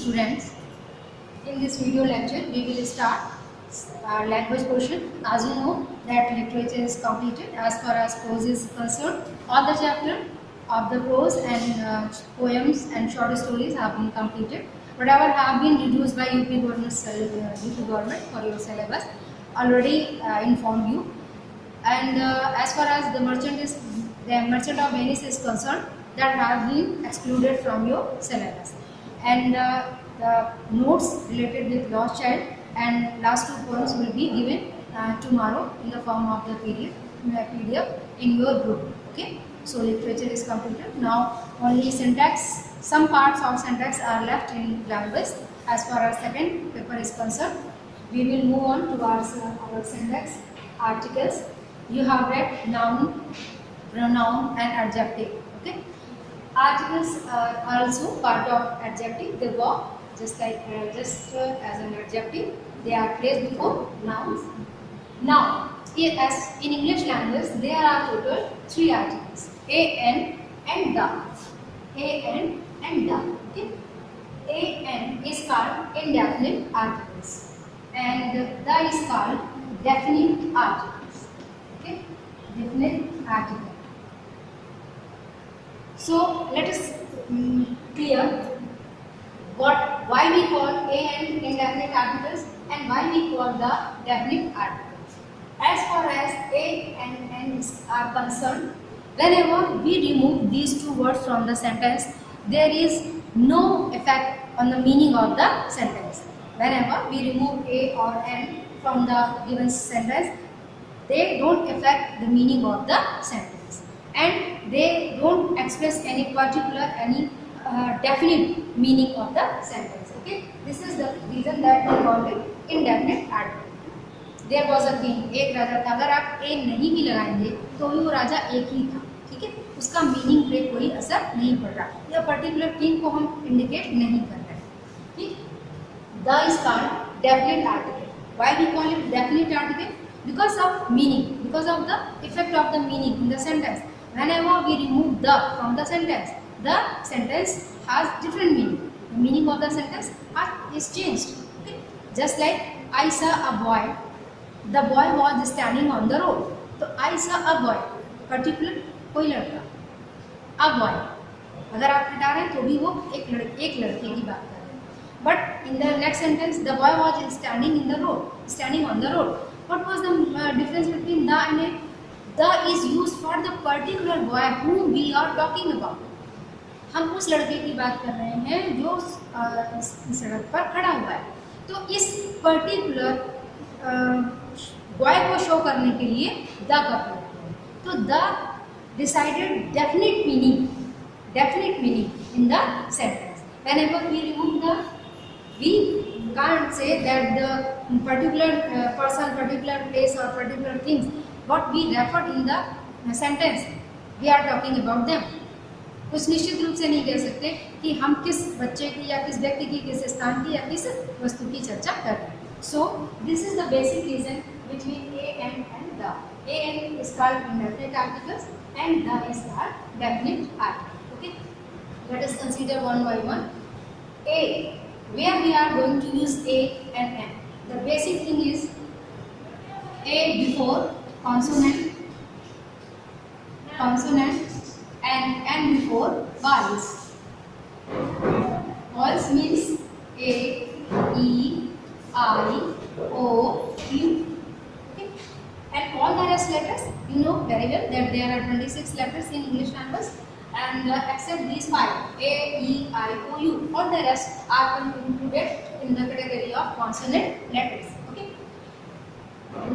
students. In this video lecture, we will start our language portion. As you know that literature is completed as far as prose is concerned. All the chapter of the prose and poems and short stories have been completed. Whatever have been reduced by UP government for your syllabus already informed you. And as far as the Merchant of Venice is concerned, that have been excluded from your syllabus. And the notes related with Lost Child and last two poems will be given tomorrow in the form of the PDF in your group. Okay, so literature is completed. Now only syntax, some parts of syntax are left in language. As far as second paper is concerned, we will move on towards our syntax articles. You have read noun, pronoun and adjective. Okay, articles are also part of adjective. They work just like as an adjective. They are placed before nouns. Now, as in English language, there are total three articles: an and the. An and the. Okay, an is called indefinite articles, and the is called definite articles. Okay, definite article. So let us clear why we call an indefinite articles and why we call the definite articles. As far as a and n are concerned, whenever we remove these two words from the sentence, there is no effect on the meaning of the sentence. Whenever we remove a or n from the given sentence, they don't affect the meaning of the sentence, and they don't express any particular, definite meaning of the sentence. Okay, this is the reason that we call it indefinite article. There was a king, एक राजा था. अगर आप ए नहीं भी लगाएंगे तो भी वो राजा एक ही था. ठीक है, उसका मीनिंग पे कोई असर नहीं पड़ रहा. यह पर्टिकुलर किंग को हम इंडिकेट नहीं कर रहे. ठीक, the is called definite article. Why we call it definite article? Because of meaning, because of the effect of the meaning in the sentence. Whenever we remove the from the sentence has different meaning. The meaning of the sentence is changed. Okay? Just like I saw a boy. The boy was standing on the road. So I saw a boy, particular कोई लड़का. A boy. अगर आप हटा रहे हैं तो भी वो एक लड़के की बात कर रहे हैं. But in the next sentence, the boy was standing on the road. What was the difference between the and a? The is used for the particular boy whom we are talking about. हम उस लड़के की बात कर रहे हैं जो सड़क पर खड़ा हुआ है. तो इस पर्टिकुलर बॉय को शो करने के लिए द का प्रयोग करें. तो the decided definite meaning in the sentence. Whenever we remove the, we can't say that the particular person, particular place or particular things what we referred in the sentence, we are talking about them. कुछ निश्चित रूप से नहीं कह सकते कि हम किस बच्चे की या किस व्यक्ति की, किस स्थान की या किस वस्तु की चर्चा कर रहे हैं. So this is the basic reason between a and the. A is called indefinite articles and the is called definite article. Okay, let us consider one by one. A, where we are going to use a and n. The basic thing is a before consonant and n before vowels. Vowels means a, e, I, o, u. Okay, and all the rest letters you know very well that there are 26 letters in English language. And except these five, A, E, I, O, U, all the rest are included in the category of consonant letters. Okay.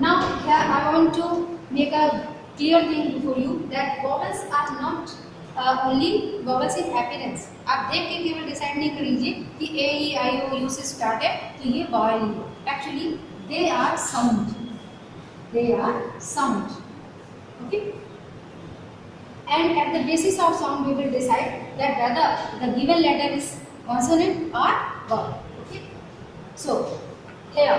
Now here I want to make a clear thing for you that vowels are not only vowels in appearance. आप देख के केवल decide नहीं कर लीजिए कि A, E, I, O, U से start है तो ये vowel ही है. Actually they are sound. Okay. And at the basis of sound we will decide that whether the given letter is consonant or vowel. Okay. So here,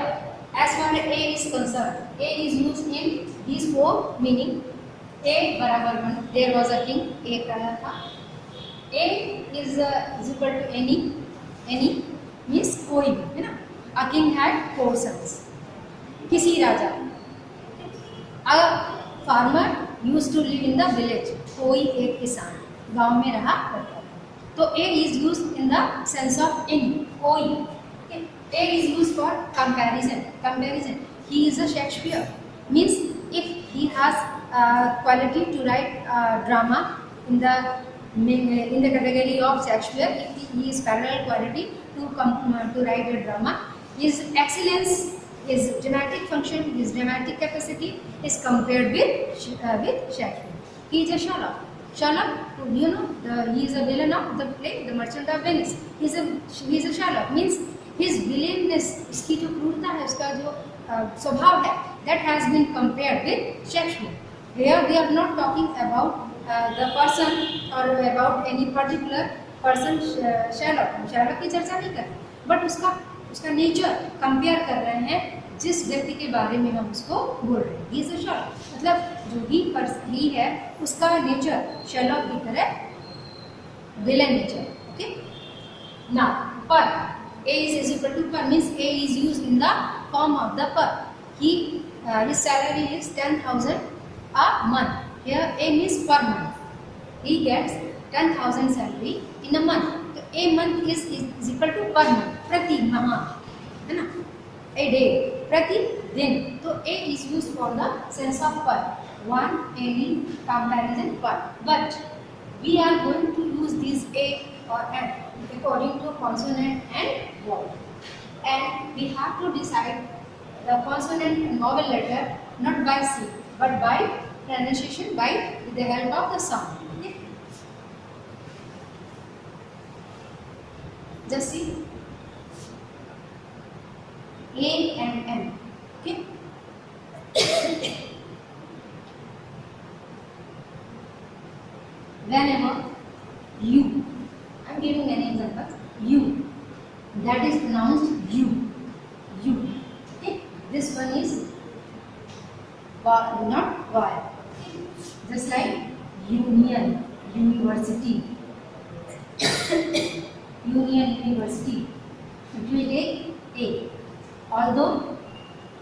as far as a is concerned, a is used in these four meaning. A बराबर one. There was a king. एक राजा था. A is equal to any. Means कोई भी, है ना. A king had 4 sons. किसी राजा. A farmer used to live in the village. कोई एक किसान गांव में रहा करता था. तो a is used in the sense of in, कोई. A is used for comparison. Comparison. He is a Shakespeare. Means if he has quality to write drama in the category of Shakespeare, if he is parallel quality to write a drama, his excellence, his dramatic function, his dramatic capacity is compared with Shakespeare. He is a Sherlock. Sherlock, you know, he is a villain of the play, The Merchant of Venice. He is a Sherlock. Means his villainess, इसकी जो क्रूरता है, उसका जो स्वभाव है, that has been compared with Shakespeare. Here we are not talking about the person or about any particular person. Sherlock की चर्चा नहीं कर रहे, but उसका नेचर कंपेयर कर रहे हैं जिस व्यक्ति के बारे में हम उसको बोल रहे हैं. He is a Sherlock. मतलब जो ही है उसका नेचर Sherlock की तरह विलेन नेचर. ओके. Now पर A is equal to per means A is used in the form of the per. His salary is 10,000 a month. Here A means per month. He gets 10,000 salary in a month. So A month is equal to per month. प्रति माह, है ना. A day, प्रति दिन. तो A is used for the sense of per. One, any, comparison, per. But we are going to use this A or M according to consonant and vowel, and we have to decide the consonant and vowel letter not by C but by pronunciation, by with the help of the sound. Okay? Just see A and M. Okay. Whenever you, I am giving many examples. You, that is pronounced you. You. Okay. This one is not Y. Okay. Just like union, university. Union, university. It will take A. Although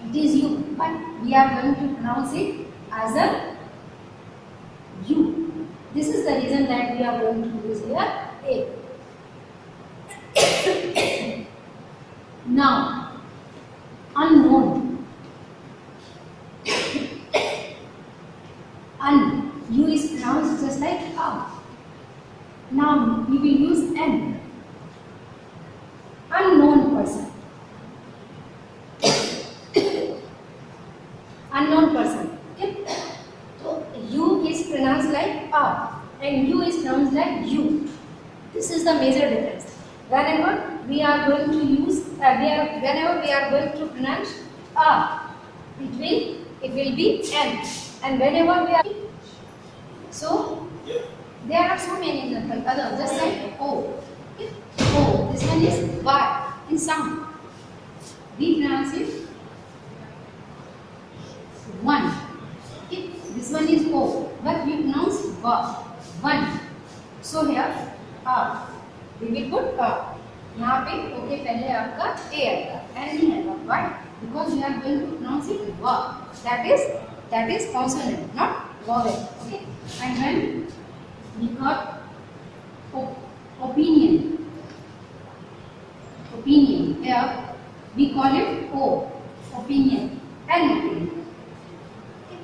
it is you, but we are going to pronounce it as a you. This is the reason that we are going to use here A. Now, unknown. U is pronounced just like A. Now we will use N. Unknown person. Unknown person. Okay? So U is pronounced like A and U is pronounced like U. This is the major difference. Whenever we are going to use, whenever we are going to pronounce A, it will be N, and whenever we are, so there are so many examples. Other just like O. Okay? O. This one is Y in sound. We pronounce it one. Okay? This one is O, but we pronounce one. So here we will put A. यहाँ पे O के पहले आपका A आएगा, N नहीं आएगा. Why? Because we are going to pronounce it V. That is consonant, not vowel. Okay. And when we got opinion, here we call it O. Opinion and opinion. Okay.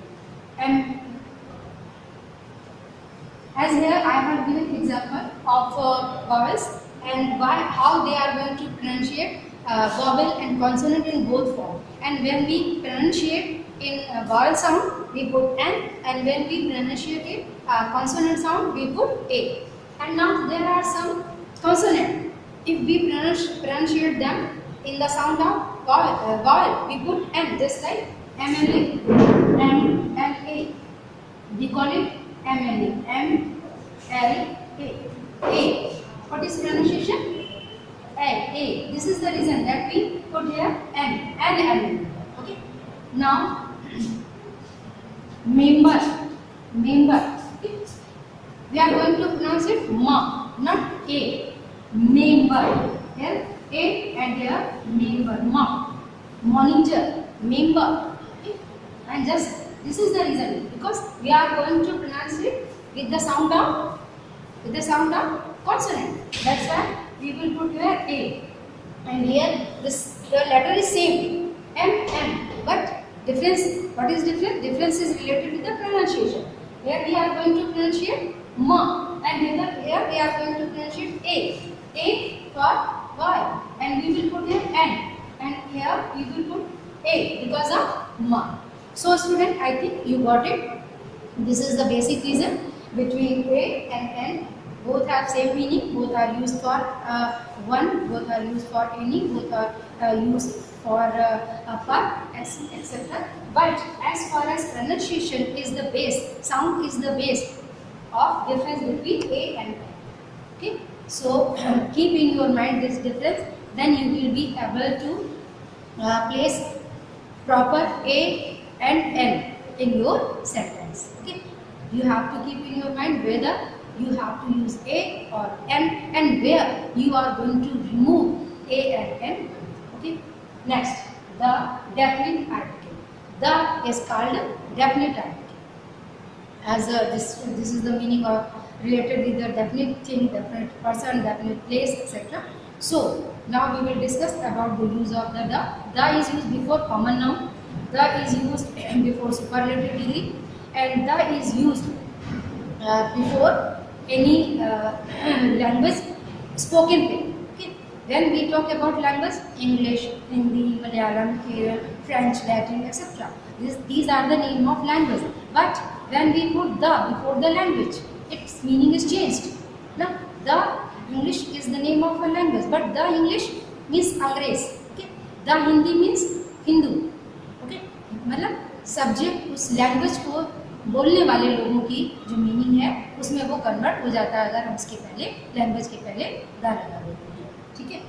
And as here I have given example of vowels and how they are going to pronunciate vowel and consonant in both form. And when we pronunciate in vowel sound, we put N, and when we pronunciate it consonant sound, we put A. And now there are some consonant. If we pronunciate them in the sound of vowel, we put N, just like MLA, MLA. We call it MLA, MLA. A. What is pronunciation? A. This is the reason that we put here N and M. Okay. Now, member. Okay. We are going to pronounce it ma, not A. Member. Here A and here member, ma, monitor, member. Okay? And just this is the reason, because we are going to pronounce it with the sound of consonant. That's why we will put here A. And here the letter is same, M, but difference. What is different? Difference is related to the pronunciation. Here we are going to pronunciate ma, and here we are going to pronunciate A for Y, and we will put here N, and here we will put A because of ma. So student, I think you got it. This is the basic reason between A and N. Both have same meaning, both are used for one, both are used for any, both are used for per, etc. But as far as pronunciation is the base, sound is the base of difference between A and N. Okay, so keep in your mind this difference, then you will be able to place proper A and N in your sentence. Okay, you have to keep in your mind whether you have to use A or N, and where you are going to remove A and N. Okay. Next, the definite article. The is called definite article. As this is the meaning of related with the definite thing, definite person, definite place, etc. So now we will discuss about the use of the. The is used before common noun. The is used before superlative degree, and the is used before any language spoken way. Okay. When we talk about language, English, Hindi, Malayalam, Kerala, French, Latin, etc. These are the name of language. But when we put the before the language, its meaning is changed. Now, the English is the name of a language, but the English means Angrez. Okay. The Hindi means Hindu. Okay. मतलब subject उस language को बोलने वाले लोगों की जो meaning है उसमें वो कन्वर्ट हो जाता है अगर हम उसके पहले लैंग्वेज के पहले द लगा देते हैं. ठीक है.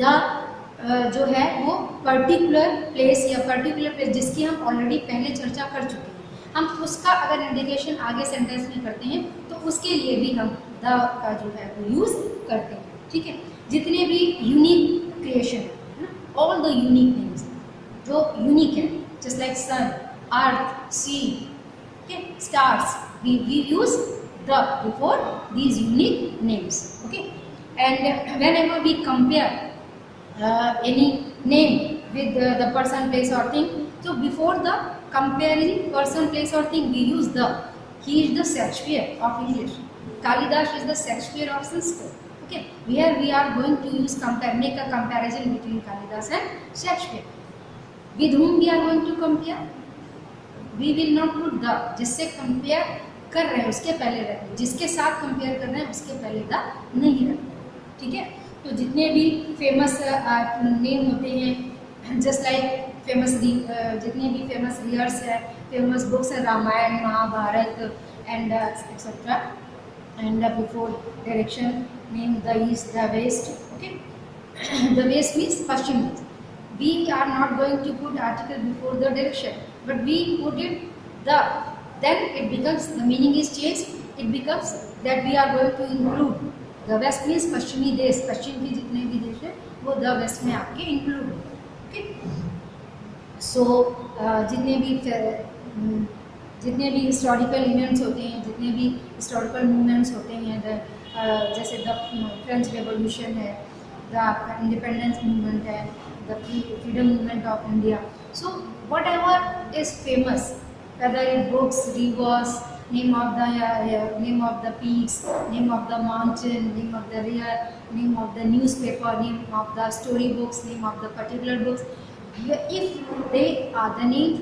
द जो है वो पर्टिकुलर प्लेस या पर्टिकुलर प्लेस जिसकी हम ऑलरेडी पहले चर्चा कर चुके हैं, हम उसका अगर इंडिकेशन आगे सेंटेंस में करते हैं तो उसके लिए भी हम द का जो है वो यूज़ करते हैं. ठीक है. जितने भी यूनिक क्रिएशन है ना, ऑल द यूनिक नेम्स जो यूनिक है, just like sun, earth, sea, okay, stars, we use the before these unique names. Okay, and whenever we compare any name with the person, place or thing, so before the comparing person, place or thing, we use the. He is the Shakespeare of English. Kalidas is the Shakespeare of Sanskrit. Okay, here we are going to use make a comparison between Kalidas and Shakespeare. With whom we are going to compare? We will not put the. जिससे compare कर रहे हैं उसके पहले रखें, जिसके साथ compare कर रहे हैं उसके पहले द नहीं रखें. ठीक है. तो जितने भी फेमस नेम होते हैं, जस्ट लाइक फेमस जितने भी फेमस रियर्स है, फेमस बुक्स है, Ramayana, Mahabharata and etcetera, and before direction name the east, the west. Okay. The west means पश्चिम. We are not going to put article before the direction, but we put it the. Then it becomes, the meaning is changed. It becomes that we are going to include the west means पश्चिमी देश, पश्चिम के जितने भी देश है वो the west में आपके include होंगे. Okay. So जितने भी historical events होते हैं, जितने भी historical movements होते हैं, जैसे the French Revolution है, the independence movement है, the freedom movement of India. So whatever is famous, whether it books, rivers, name of the peaks, name of the mountain, name of the river, name of the newspaper, name of the story books, name of the particular books, if they are the names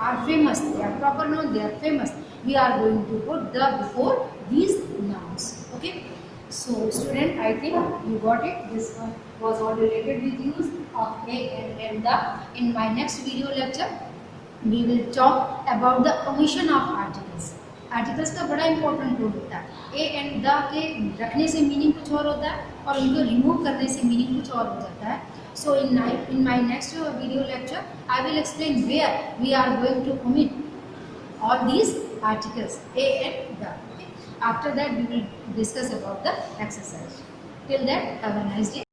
are famous, they are proper noun, they are famous, we are going to put the before these nouns. Okay. So student, I think you got it. This one was all related with use of a and the. In my next video lecture, we will talk about the omission of articles. Articles का बड़ा important role होता है. A and the के रखने से meaning कुछ और होता है और उनको रिमूव करने से मीनिंग कुछ और हो जाता है. So in my next video lecture I will explain where we are going to omit all these articles a and the. After that we will discuss about the exercise. Till then, have a nice day.